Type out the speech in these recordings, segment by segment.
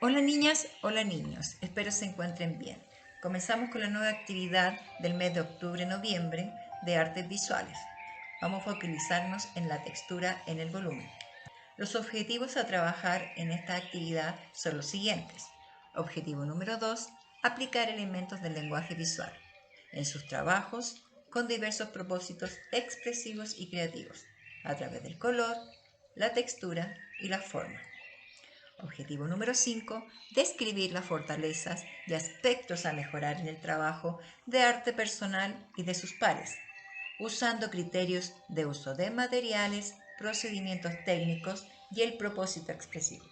Hola niñas, hola niños, espero se encuentren bien. Comenzamos con la nueva actividad del mes de octubre-noviembre de artes visuales. Vamos a focalizarnos en la textura en el volumen. Los objetivos a trabajar en esta actividad son los siguientes. Objetivo número 2, aplicar elementos del lenguaje visual en sus trabajos con diversos propósitos expresivos y creativos, a través del color, la textura y la forma. Objetivo número 5. Describir las fortalezas y aspectos a mejorar en el trabajo de arte personal y de sus pares, usando criterios de uso de materiales, procedimientos técnicos y el propósito expresivo.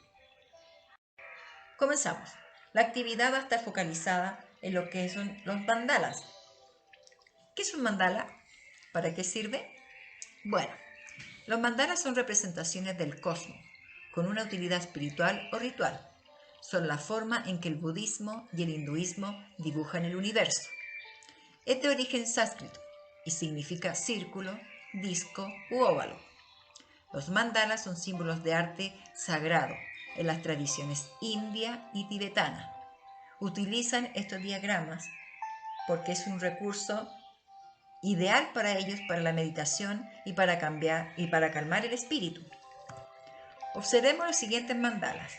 Comenzamos. La actividad va a estar focalizada en lo que son los mandalas. ¿Qué es un mandala? ¿Para qué sirve? Bueno, los mandalas son representaciones del cosmos, con una utilidad espiritual o ritual. Son la forma en que el budismo y el hinduismo dibujan el universo. Es de origen sánscrito y significa círculo, disco u óvalo. Los mandalas son símbolos de arte sagrado en las tradiciones india y tibetana. Utilizan estos diagramas porque es un recurso ideal para ellos para la meditación y para calmar el espíritu. Observemos los siguientes mandalas.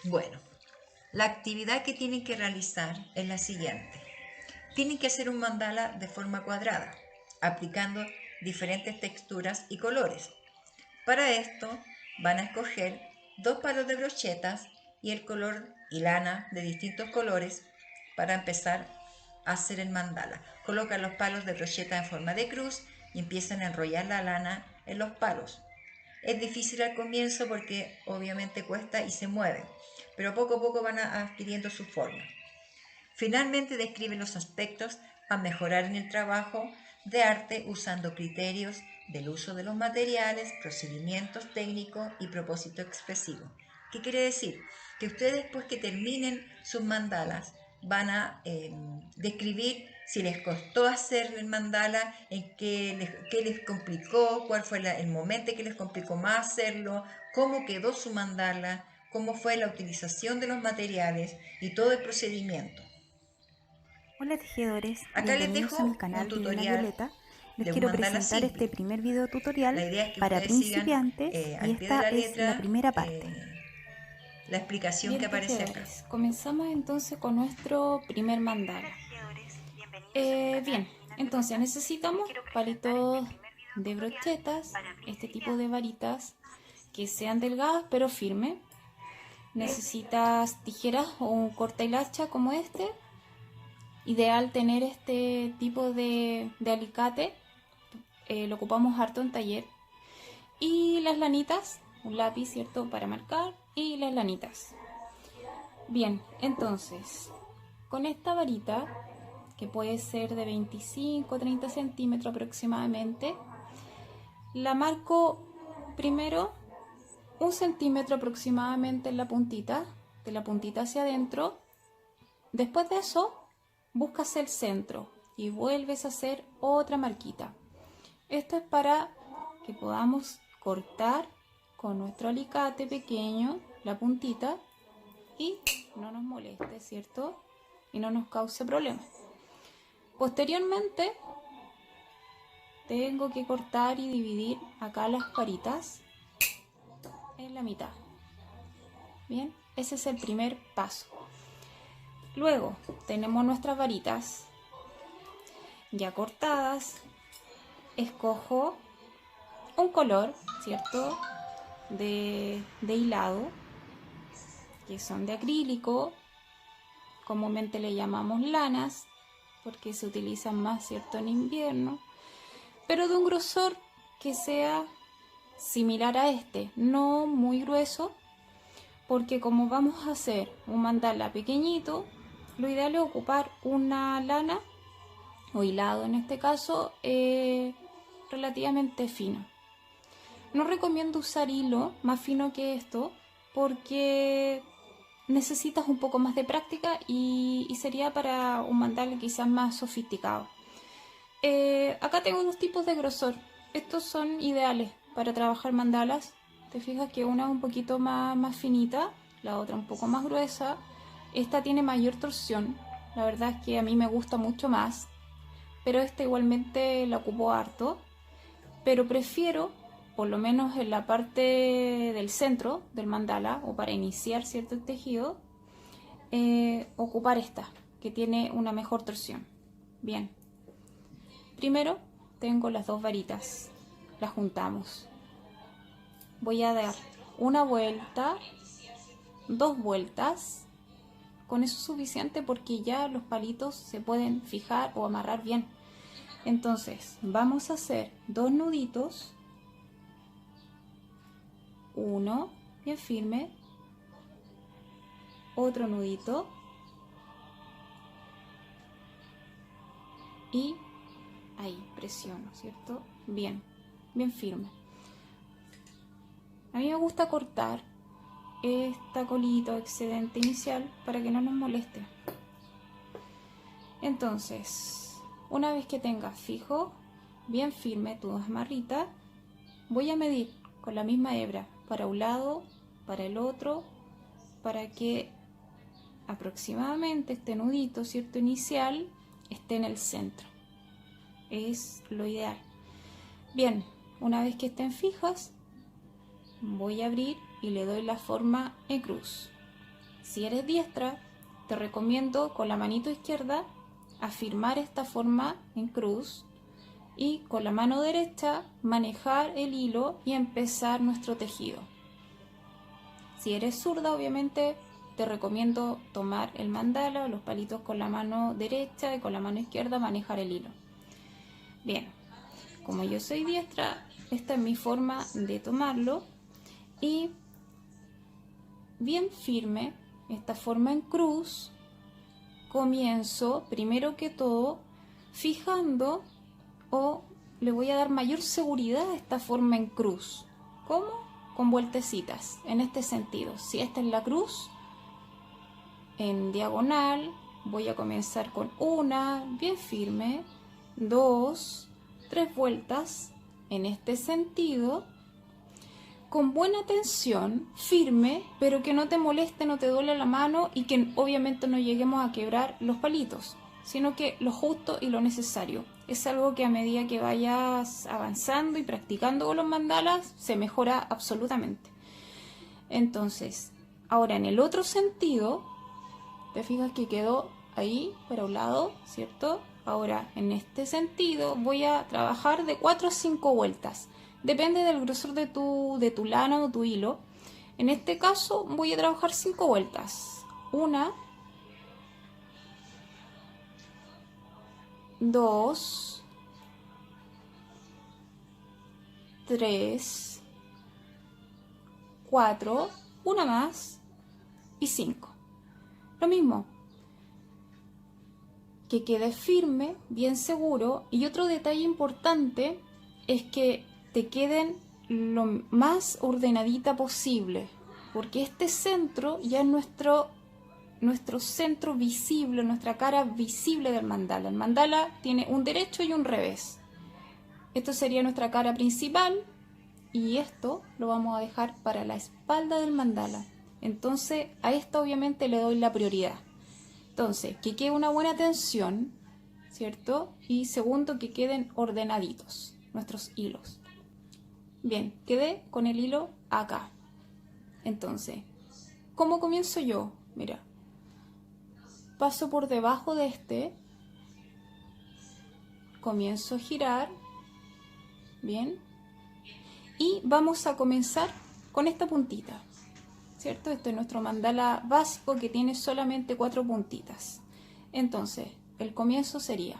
Bueno, la actividad que tienen que realizar es la siguiente. Tienen que hacer un mandala de forma cuadrada, aplicando diferentes texturas y colores. Para esto van a escoger 2 palos de brochetas y el color y lana de distintos colores para empezar a hacer el mandala. Colocan los palos de brocheta en forma de cruz y empiezan a enrollar la lana en los palos. Es difícil al comienzo porque obviamente cuesta y se mueve, pero poco a poco van adquiriendo su forma. Finalmente describe los aspectos a mejorar en el trabajo de arte usando criterios del uso de los materiales, procedimientos técnicos y propósito expresivo. ¿Qué quiere decir? Que ustedes después que terminen sus mandalas van a describir si les costó hacer el mandala, qué les complicó, cuál fue el momento que les complicó más hacerlo, cómo quedó su mandala, cómo fue la utilización de los materiales y todo el procedimiento. Hola tejedores, Acá les bienvenidos a mi dejo un canal Divina tutorial Violeta. Les de un quiero mandala presentar simple. este primer video tutorial La idea es que para ustedes sigan principiantes y al pie de esta la es la letra primera parte. la explicación que Bien, aparece acá. tejedores, comenzamos entonces con nuestro primer mandala. Bien, entonces necesitamos palitos de brochetas, este tipo de varitas que sean delgadas pero firmes. Necesitas tijeras o un corta y hacha como este. Ideal tener este tipo de alicate, lo ocupamos harto en taller. Y las lanitas, un lápiz, ¿cierto? Para marcar, y las lanitas. Bien, entonces, con esta varita, que puede ser de 25 o 30 centímetros aproximadamente, la marco primero 1 centímetro aproximadamente en la puntita, de la puntita hacia adentro. Después de eso, buscas el centro y vuelves a hacer otra marquita. Esto es para que podamos cortar con nuestro alicate pequeño la puntita y no nos moleste, ¿cierto? Y no nos cause problemas. Posteriormente tengo que cortar y dividir acá las varitas en la mitad. Bien, ese es el primer paso. Luego tenemos nuestras varitas ya cortadas. Escojo un color, ¿cierto? De hilado, que son de acrílico, comúnmente le llamamos lanas, porque se utilizan más, ¿cierto?, en invierno, pero de un grosor que sea similar a este, no muy grueso, porque como vamos a hacer un mandala pequeñito, lo ideal es ocupar una lana o hilado en este caso relativamente fino. No recomiendo usar hilo más fino que esto porque necesitas un poco más de práctica y sería para un mandala quizás más sofisticado. Acá tengo dos tipos de grosor. Estos son ideales para trabajar mandalas. Te fijas que una es un poquito más finita, la otra un poco más gruesa. Esta tiene mayor torsión. La verdad es que a mí me gusta mucho más, pero esta igualmente la ocupo harto. Pero prefiero, por lo menos en la parte del centro del mandala o para iniciar cierto tejido, ocupar esta, que tiene una mejor torsión. Bien. Primero tengo las dos varitas, las juntamos. Voy a dar una vuelta, dos vueltas. Con eso es suficiente porque ya los palitos se pueden fijar o amarrar bien. Entonces vamos a hacer dos nuditos. Uno bien firme. Otro nudito. Y ahí presiono, ¿cierto? Bien, bien firme. A mí me gusta cortar esta colita excedente inicial para que no nos moleste. Entonces, una vez que tengas fijo, bien firme tus amarritas, voy a medir con la misma hebra para un lado, para el otro, para que aproximadamente este nudito, ¿cierto? Inicial esté en el centro. Es lo ideal. Bien, una vez que estén fijas, voy a abrir y le doy la forma en cruz. Si eres diestra, te recomiendo con la manito izquierda afirmar esta forma en cruz y con la mano derecha manejar el hilo y empezar nuestro tejido. Si eres zurda, obviamente te recomiendo tomar el mandala, los palitos con la mano derecha y con la mano izquierda manejar el hilo. Bien, como yo soy diestra, esta es mi forma de tomarlo y bien firme, esta forma en cruz, comienzo primero que todo fijando o le voy a dar mayor seguridad a esta forma en cruz. ¿Cómo? Con vueltecitas, en este sentido. Si esta es la cruz, en diagonal voy a comenzar con una, bien firme, 2, 3 vueltas en este sentido, con buena tensión, firme, pero que no te moleste, no te duele la mano y que obviamente no lleguemos a quebrar los palitos, sino que lo justo y lo necesario. Es algo que a medida que vayas avanzando y practicando con los mandalas, se mejora absolutamente. Entonces, ahora en el otro sentido, te fijas que quedó ahí para un lado, ¿cierto? Ahora en este sentido voy a trabajar de 4 a 5 vueltas. Depende del grosor de tu lana o tu hilo. En este caso voy a trabajar 5 vueltas. 1, 2, 3, 4, una más y 5. Lo mismo. Que quede firme, bien seguro. Y otro detalle importante es que te queden lo más ordenadita posible, porque este centro ya es nuestro centro visible, nuestra cara visible del mandala. El mandala tiene un derecho y un revés. Esto sería nuestra cara principal y esto lo vamos a dejar para la espalda del mandala. Entonces a esto obviamente le doy la prioridad. Entonces, que quede una buena tensión, ¿cierto? Y segundo, que queden ordenaditos nuestros hilos. Bien, quedé con el hilo acá. Entonces, ¿cómo comienzo yo? Mira, paso por debajo de este, comienzo a girar, bien, y vamos a comenzar con esta puntita, ¿cierto? Este es nuestro mandala básico que tiene solamente 4 puntitas. Entonces, el comienzo sería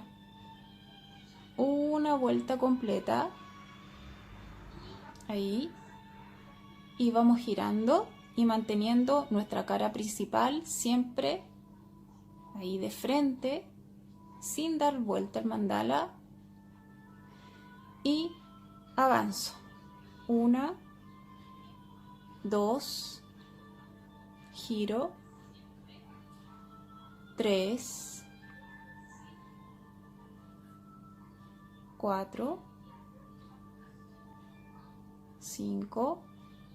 una vuelta completa, ahí, y vamos girando y manteniendo nuestra cara principal siempre ahí de frente, sin dar vuelta al mandala, y avanzo. 1, 2, giro, 3, 4, 5,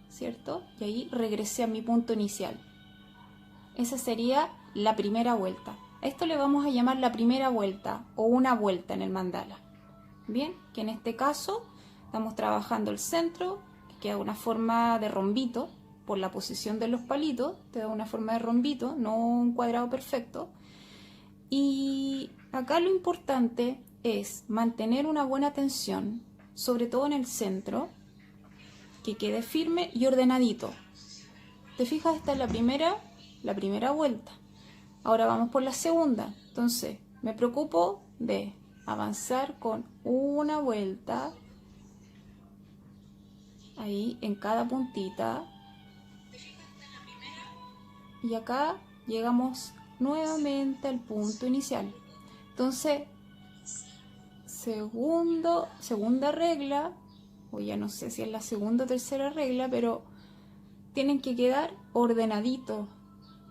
¿cierto? Y ahí regresé a mi punto inicial. Esa sería la primera vuelta. A esto le vamos a llamar la primera vuelta o una vuelta en el mandala. Bien, que en este caso estamos trabajando el centro, que queda una forma de rombito por la posición de los palitos, te da una forma de rombito, no un cuadrado perfecto. Y acá lo importante es mantener una buena tensión, sobre todo en el centro, que quede firme y ordenadito. ¿Te fijas? Esta es la primera vuelta. Ahora vamos por la segunda. Entonces me preocupo de avanzar con una vuelta ahí en cada puntita, y acá llegamos nuevamente al punto inicial. Entonces segunda regla, o ya no sé si es la segunda o tercera regla, pero tienen que quedar ordenaditos,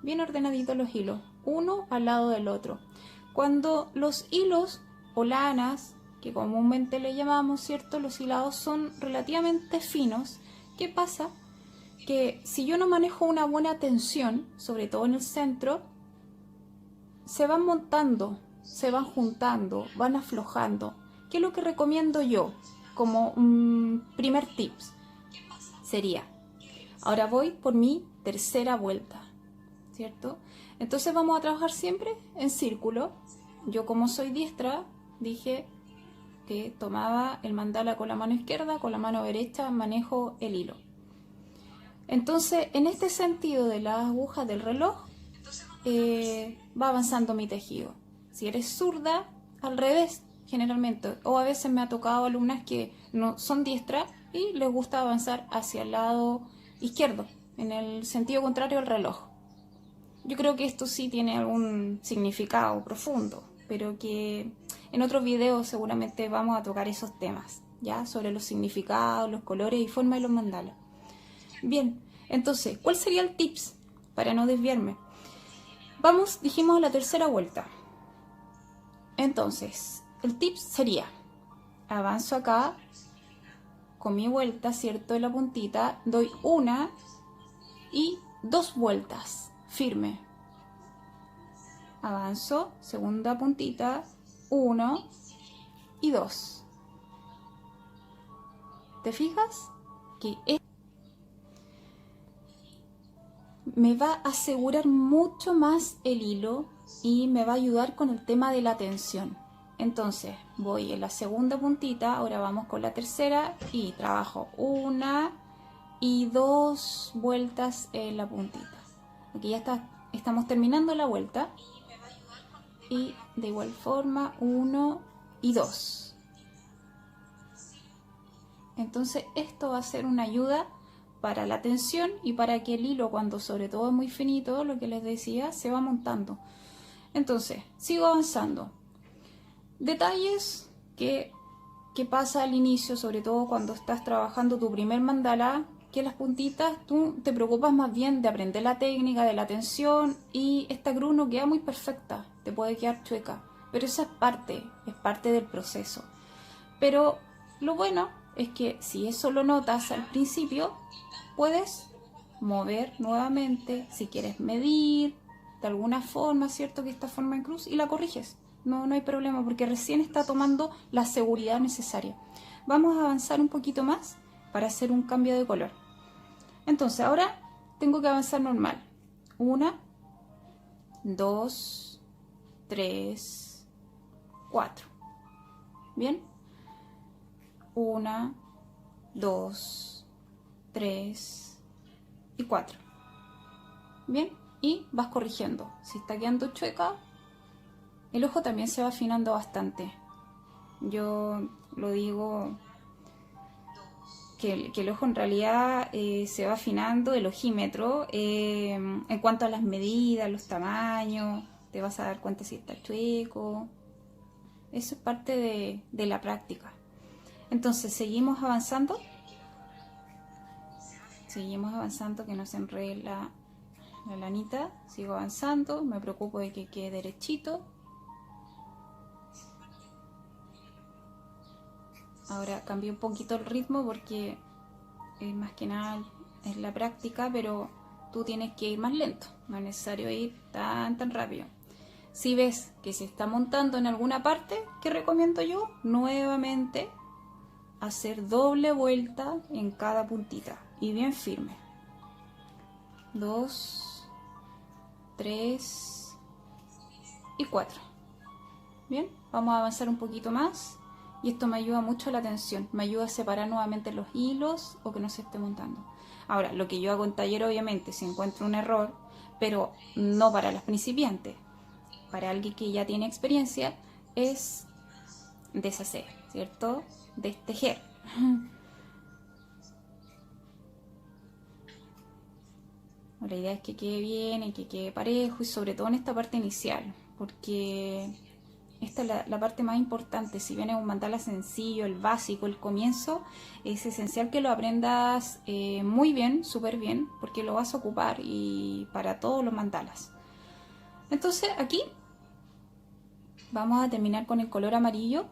bien ordenaditos los hilos, uno al lado del otro. Cuando los hilos o lanas, que comúnmente le llamamos, ¿cierto? Los hilados son relativamente finos. ¿Qué pasa? Que si yo no manejo una buena tensión, sobre todo en el centro, se van montando, se van juntando, van aflojando. ¿Qué es lo que recomiendo yo como primer tips? Sería, ahora voy por mi tercera vuelta, ¿cierto? Entonces vamos a trabajar siempre en círculo. Yo, como soy diestra, dije que tomaba el mandala con la mano izquierda, con la mano derecha manejo el hilo. Entonces, en este sentido de las agujas del reloj, va avanzando mi tejido. Si eres zurda, al revés, generalmente. O a veces me ha tocado alumnas que no son diestras y les gusta avanzar hacia el lado izquierdo, en el sentido contrario al reloj. Yo creo que esto sí tiene algún significado profundo, pero que en otros videos seguramente vamos a tocar esos temas, ¿ya? Sobre los significados, los colores y formas de los mandalas. Bien, entonces, ¿cuál sería el tips para no desviarme? Vamos, dijimos, a la tercera vuelta. Entonces, el tips sería, avanzo acá con mi vuelta, ¿cierto? De la puntita, doy una y dos vueltas, firme. Avanzo, segunda puntita, 1 y 2. ¿Te fijas? Que me va a asegurar mucho más el hilo y me va a ayudar con el tema de la tensión. Entonces voy en la segunda puntita, ahora vamos con la tercera y trabajo 1 y 2 vueltas en la puntita. Aquí ya estamos terminando la vuelta y de igual forma 1 y 2. Entonces esto va a ser una ayuda para la tensión y para que el hilo, cuando sobre todo es muy finito, lo que les decía, se va montando. Entonces, sigo avanzando. Detalles que pasa al inicio, sobre todo cuando estás trabajando tu primer mandala, que las puntitas tú te preocupas más bien de aprender la técnica, de la tensión, y esta cruz no queda muy perfecta, te puede quedar chueca, pero esa es parte del proceso. Pero lo bueno es que si eso lo notas al principio, puedes mover nuevamente, si quieres medir de alguna forma, ¿cierto? Que esta forma en cruz, y la corriges. No hay problema, porque recién está tomando la seguridad necesaria. Vamos a avanzar un poquito más para hacer un cambio de color. Entonces, ahora tengo que avanzar normal. 1, 2, 3, 4. ¿Bien? 1, 2, 3 y 4. Bien, y vas corrigiendo. Si está quedando chueca, el ojo también se va afinando bastante. Yo lo digo que el ojo en realidad se va afinando, el ojímetro, en cuanto a las medidas, los tamaños, te vas a dar cuenta si está chueco. Eso es parte de la práctica. Entonces, seguimos avanzando. Seguimos avanzando, que no se enrede la lanita. Sigo avanzando, me preocupo de que quede derechito. Ahora cambié un poquito el ritmo porque más que nada es la práctica, pero tú tienes que ir más lento, no es necesario ir tan rápido. Si ves que se está montando en alguna parte, ¿qué recomiendo yo? Nuevamente hacer doble vuelta en cada puntita y bien firme. 2, 3 y 4. Bien, vamos a avanzar un poquito más. Y esto me ayuda mucho a la tensión, me ayuda a separar nuevamente los hilos o que no se esté montando. Ahora, lo que yo hago en taller, obviamente, si encuentro un error, pero no para las principiantes, para alguien que ya tiene experiencia, es deshacer, ¿cierto? Destejer. La idea es que quede bien y que quede parejo, y sobre todo en esta parte inicial, porque esta es la parte más importante. Si bien es un mandala sencillo, el básico, el comienzo, es esencial que lo aprendas muy bien, súper bien, porque lo vas a ocupar y para todos los mandalas. Entonces aquí vamos a terminar con el color amarillo.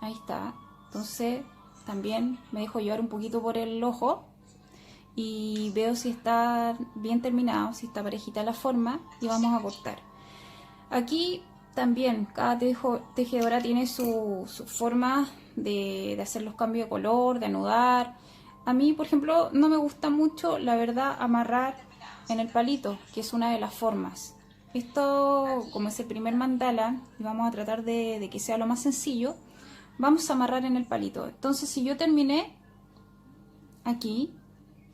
Ahí está. Entonces también me dejo llevar un poquito por el ojo y veo si está bien terminado, si está parejita la forma, y vamos a cortar. Aquí también cada tejedora tiene su forma de hacer los cambios de color, de anudar. A mí, por ejemplo, no me gusta mucho, la verdad, amarrar en el palito, que es una de las formas. Esto, como es el primer mandala, y vamos a tratar de que sea lo más sencillo, vamos a amarrar en el palito. Entonces, si yo terminé aquí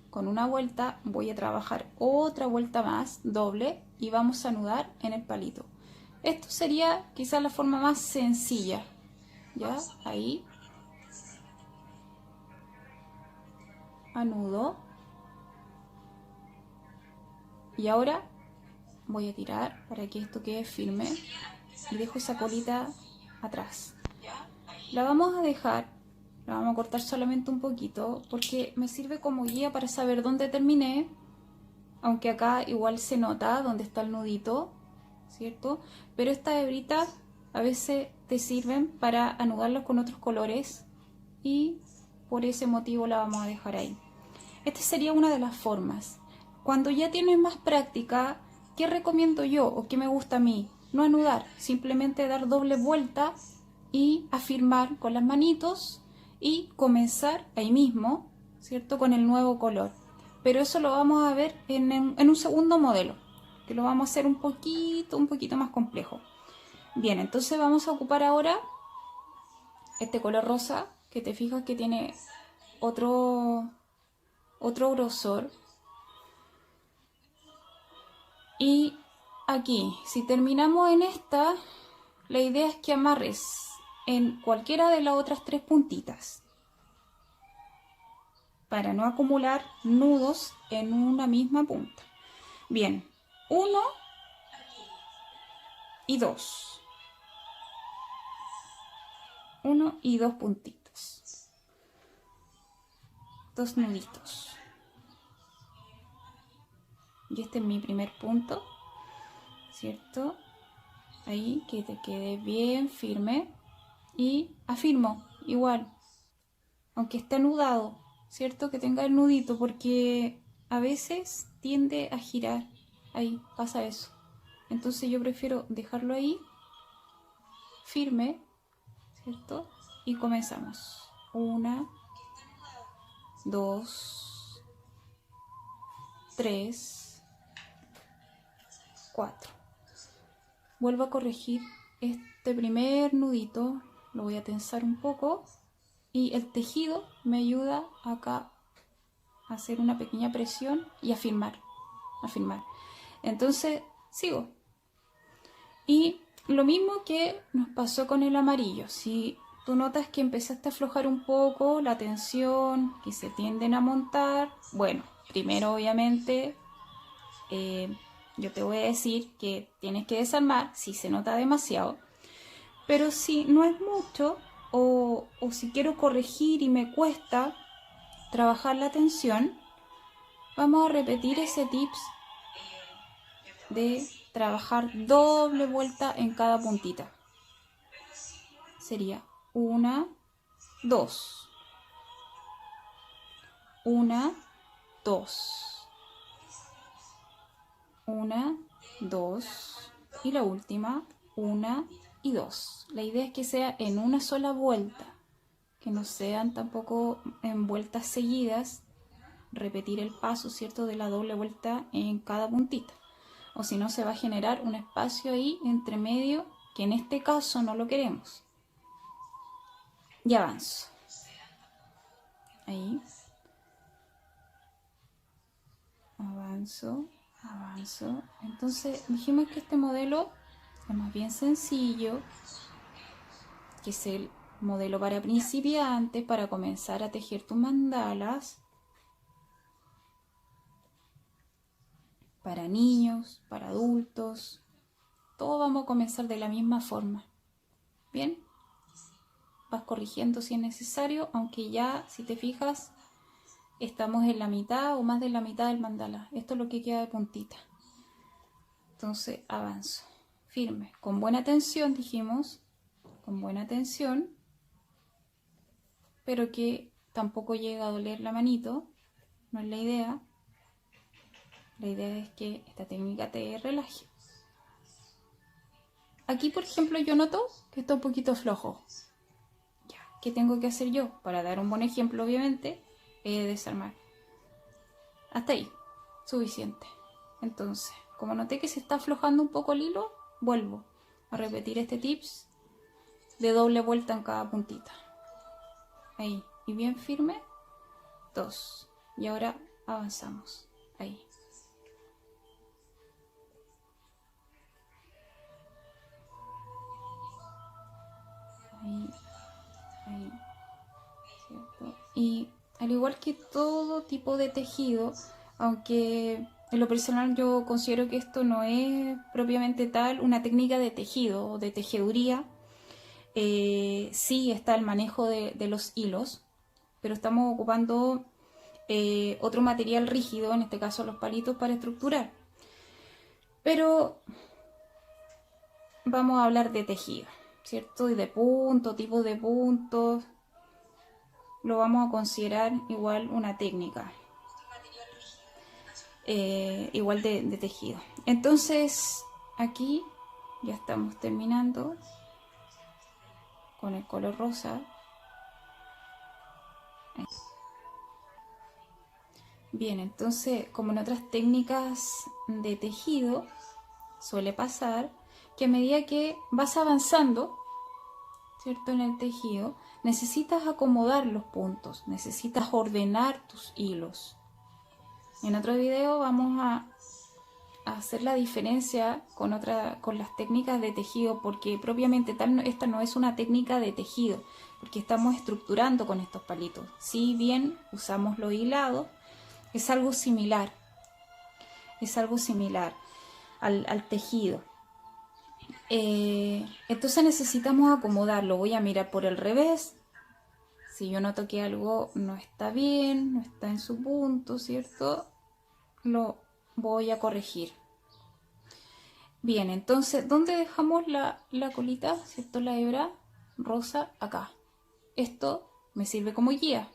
con una vuelta, voy a trabajar otra vuelta más, doble, y vamos a anudar en el palito. Esto sería quizás la forma más sencilla, ¿ya? Ahí. Anudo. Y ahora voy a tirar para que esto quede firme y dejo esa colita atrás. La vamos a dejar, la vamos a cortar solamente un poquito porque me sirve como guía para saber dónde terminé, aunque acá igual se nota dónde está el nudito, ¿cierto? Pero estas hebritas a veces te sirven para anudarlos con otros colores y por ese motivo la vamos a dejar ahí. Esta sería una de las formas. Cuando ya tienes más práctica, ¿qué recomiendo yo o qué me gusta a mí? No anudar, simplemente dar doble vuelta y afirmar con las manitos y comenzar ahí mismo, ¿cierto? Con el nuevo color. Pero eso lo vamos a ver en un segundo modelo, que lo vamos a hacer un poquito más complejo. Bien, entonces vamos a ocupar ahora este color rosa, que te fijas que tiene otro grosor. Y aquí, si terminamos en esta, la idea es que amarres en cualquiera de las otras tres puntitas, para no acumular nudos en una misma punta. Bien, 1 y 2. 1 y 2 puntitos. 2 nuditos. Y este es mi primer punto, ¿cierto? Ahí, que te quede bien firme. Y afirmo, igual, aunque esté anudado, ¿cierto? Que tenga el nudito, porque a veces tiende a girar. Ahí pasa eso. Entonces yo prefiero dejarlo ahí, firme, ¿cierto? Y comenzamos. 1, 2, 3, 4. Vuelvo a corregir este primer nudito, lo voy a tensar un poco y el tejido me ayuda acá a hacer una pequeña presión y a firmar. Entonces sigo. Y lo mismo que nos pasó con el amarillo. Si tú notas que empezaste a aflojar un poco la tensión, que se tienden a montar. Bueno, primero obviamente yo te voy a decir que tienes que desarmar si se nota demasiado, pero si no es mucho o si quiero corregir y me cuesta trabajar la tensión, vamos a repetir ese tips de trabajar doble vuelta en cada puntita. Sería 1, 2, 1, 2, 1, 2 y la última 1 y 2. La idea es que sea en una sola vuelta, que no sean tampoco en vueltas seguidas, repetir el paso, ¿cierto?, de la doble vuelta en cada puntita, o si no se va a generar un espacio ahí entre medio que en este caso no lo queremos. Y avanzo. Ahí. Avanzo, avanzo. Entonces dijimos que este modelo es más bien sencillo, que es el modelo para principiantes, para comenzar a tejer tus mandalas. Para niños, para adultos, todos vamos a comenzar de la misma forma. Bien, vas corrigiendo si es necesario, aunque ya, si te fijas, estamos en la mitad o más de la mitad del mandala. Esto es lo que queda de puntita. Entonces avanzo, firme, con buena tensión, dijimos, con buena tensión, pero que tampoco llega a doler la manito, no es la idea. La idea es que esta técnica te relaje. Aquí, por ejemplo, yo noto que está un poquito flojo. Ya, ¿qué tengo que hacer yo? Para dar un buen ejemplo, obviamente, desarmar. Hasta ahí, suficiente. Entonces, como noté que se está aflojando un poco el hilo, vuelvo a repetir este tips de doble vuelta en cada puntita. Ahí, y bien firme. 2. Y ahora avanzamos. Ahí. Ahí, ¿cierto? Y al igual que todo tipo de tejido, aunque en lo personal yo considero que esto no es propiamente tal una técnica de tejido o de tejeduría, sí está el manejo de los hilos, pero estamos ocupando otro material rígido, en este caso los palitos, para estructurar. Pero vamos a hablar de tejido, ¿cierto? Y de puntos, tipos de puntos. Lo vamos a considerar igual una técnica. Igual de tejido. Entonces, aquí ya estamos terminando con el color rosa. Bien, entonces, como en otras técnicas de tejido, suele pasar que a medida que vas avanzando, ¿cierto?, en el tejido, necesitas acomodar los puntos, necesitas ordenar tus hilos. En otro video vamos a hacer la diferencia con las técnicas de tejido, porque propiamente tal esta no es una técnica de tejido, porque estamos estructurando con estos palitos. Si bien usamos los hilados, es algo similar al tejido. Entonces necesitamos acomodarlo. Voy a mirar por el revés. Si yo noto que algo no está bien, no está en su punto, ¿cierto?, lo voy a corregir. Bien, entonces, ¿dónde dejamos la colita? ¿Cierto? La hebra rosa acá. Esto me sirve como guía.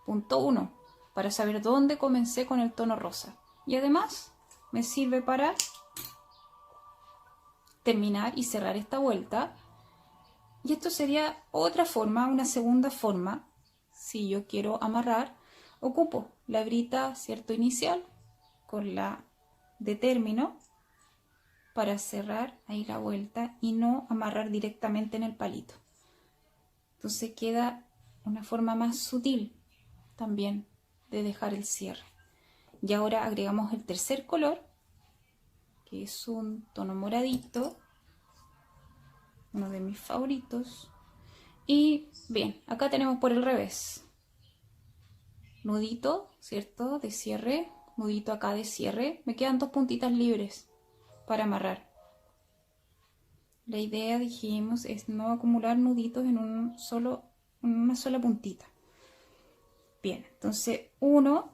Punto 1, para saber dónde comencé con el tono rosa. Y además me sirve para terminar y cerrar esta vuelta. Y esto sería otra forma, una segunda forma. Si yo quiero amarrar, ocupo la hebrita, ¿cierto?, inicial con la de término para cerrar ahí la vuelta y no amarrar directamente en el palito. Entonces queda una forma más sutil también de dejar el cierre. Y ahora agregamos el tercer color, que es un tono moradito, uno de mis favoritos, Y bien, acá tenemos por el revés. Nudito, ¿cierto? De cierre, nudito acá de cierre. Me quedan 2 puntitas libres para amarrar. La idea, dijimos, es no acumular nuditos en una sola puntita. Bien, entonces 1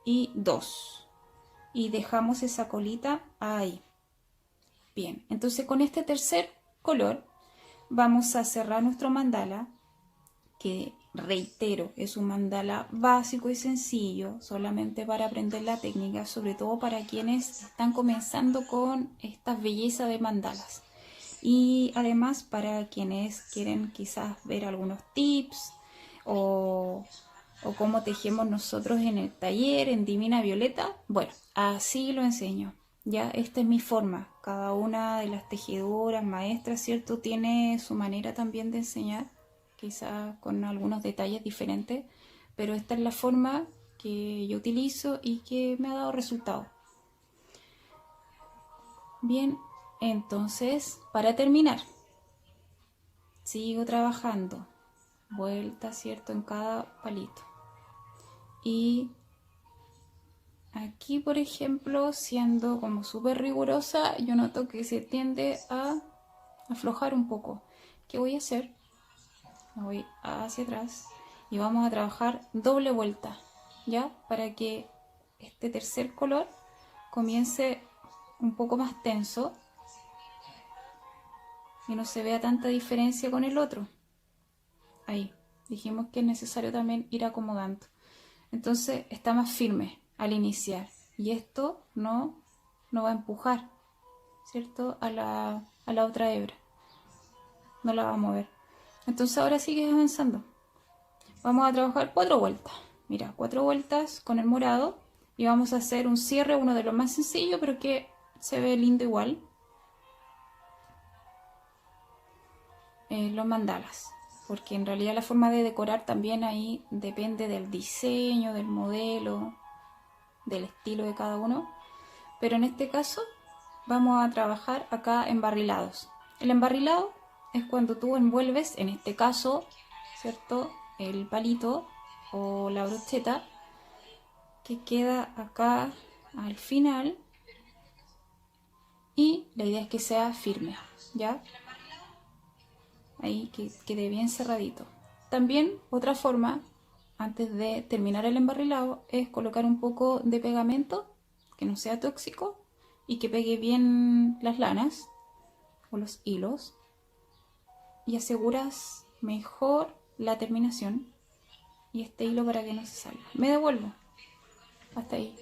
y 2. Y dejamos esa colita ahí. Bien, entonces con este tercer color vamos a cerrar nuestro mandala, que reitero, es un mandala básico y sencillo, solamente para aprender la técnica, sobre todo para quienes están comenzando con esta belleza de mandalas. Y además para quienes quieren quizás ver algunos tips o cómo tejemos nosotros en el taller, en Divina Violeta. Bueno, así lo enseño. Ya, esta es mi forma. Cada una de las tejedoras, maestras, ¿cierto? Tiene su manera también de enseñar, quizás con algunos detalles diferentes, pero esta es la forma que yo utilizo y que me ha dado resultado. Bien, entonces, para terminar, sigo trabajando, vuelta, ¿cierto? En cada palito. Y aquí, por ejemplo, siendo como súper rigurosa, yo noto que se tiende a aflojar un poco. ¿Qué voy a hacer? Me voy hacia atrás y vamos a trabajar doble vuelta, ¿ya? Para que este tercer color comience un poco más tenso y no se vea tanta diferencia con el otro. Ahí, dijimos que es necesario también ir acomodando. Entonces está más firme al iniciar y esto no va a empujar, ¿cierto? A la otra hebra, no la va a mover. Entonces ahora sigues avanzando. Vamos a trabajar 4 vueltas. Mira, 4 vueltas con el morado y vamos a hacer un cierre, uno de los más sencillos, pero que se ve lindo igual. Los mandalas, porque en realidad la forma de decorar también ahí depende del diseño, del modelo, del estilo de cada uno. Pero en este caso vamos a trabajar acá embarrilados. El embarrilado es cuando tú envuelves, en este caso, ¿cierto?, el palito o la brocheta que queda acá al final, y la idea es que sea firme, ¿ya? Ahí que quede bien cerradito. También otra forma, antes de terminar el embarrilado, es colocar un poco de pegamento que no sea tóxico y que pegue bien las lanas o los hilos, y aseguras mejor la terminación y este hilo para que no se salga. Me devuelvo hasta ahí,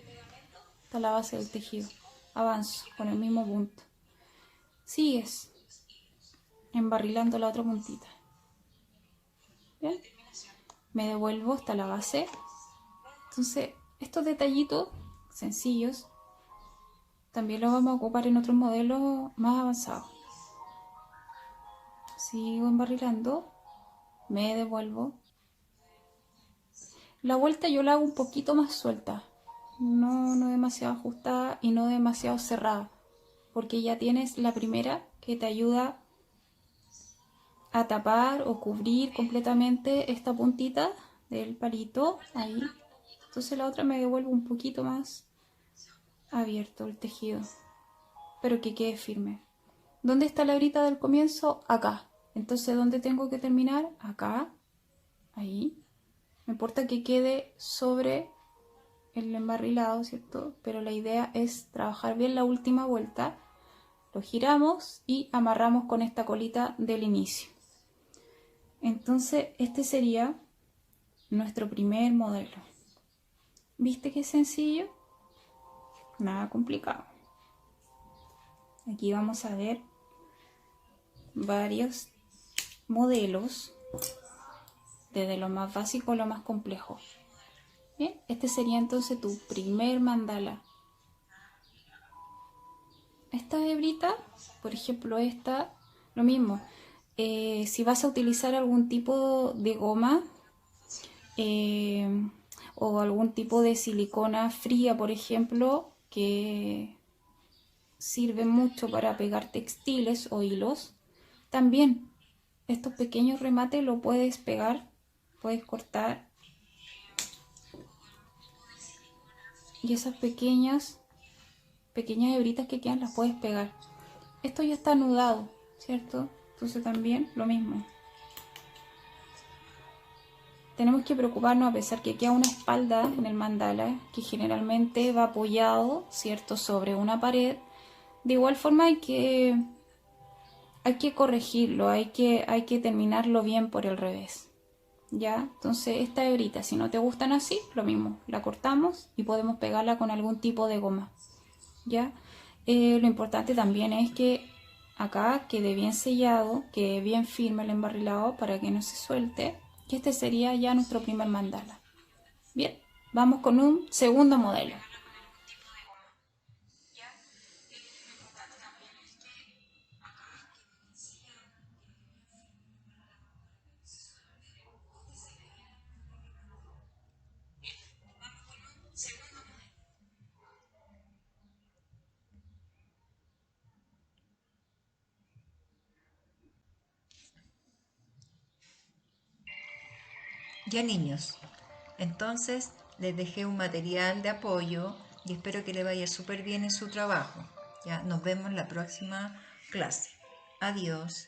hasta la base del tejido. Avanzo con el mismo punto. Sigues embarrilando la otra puntita. Bien, me devuelvo hasta la base. Entonces estos detallitos sencillos también los vamos a ocupar en otros modelos más avanzados. Sigo embarrilando, me devuelvo. La vuelta yo la hago un poquito más suelta, no demasiado ajustada y no demasiado cerrada, porque ya tienes la primera que te ayuda a tapar o cubrir completamente esta puntita del palito, ahí. Entonces la otra me devuelvo un poquito más abierto el tejido, pero que quede firme. ¿Dónde está la hebrita del comienzo? Acá. Entonces, ¿dónde tengo que terminar? Acá, ahí. Me importa que quede sobre el embarrilado, ¿cierto? Pero la idea es trabajar bien la última vuelta. Lo giramos y amarramos con esta colita del inicio. Entonces, este sería nuestro primer modelo. ¿Viste qué sencillo? Nada complicado. Aquí vamos a ver varios modelos, desde lo más básico a lo más complejo. Bien, este sería entonces tu primer mandala. Esta hebrita, por ejemplo esta, lo mismo. Si vas a utilizar algún tipo de goma o algún tipo de silicona fría, por ejemplo, que sirve mucho para pegar textiles o hilos, También estos pequeños remates lo puedes pegar, puedes cortar. Y esas pequeñas hebritas que quedan las puedes pegar. Esto ya está anudado, ¿cierto? Entonces también lo mismo. Tenemos que preocuparnos, a pesar que queda una espalda en el mandala, que generalmente va apoyado, ¿cierto?, sobre una pared. De igual forma hay que corregirlo, hay que terminarlo bien por el revés. ¿Ya? Entonces esta hebrita, si no te gustan así, lo mismo, la cortamos y podemos pegarla con algún tipo de goma. ¿Ya? Lo importante también es que acá quede bien sellado, quede bien firme el embarrilado para que no se suelte. Y este sería ya nuestro primer mandala. Bien, vamos con un segundo modelo. Ya niños, entonces les dejé un material de apoyo y espero que les vaya súper bien en su trabajo. Ya nos vemos en la próxima clase. Adiós.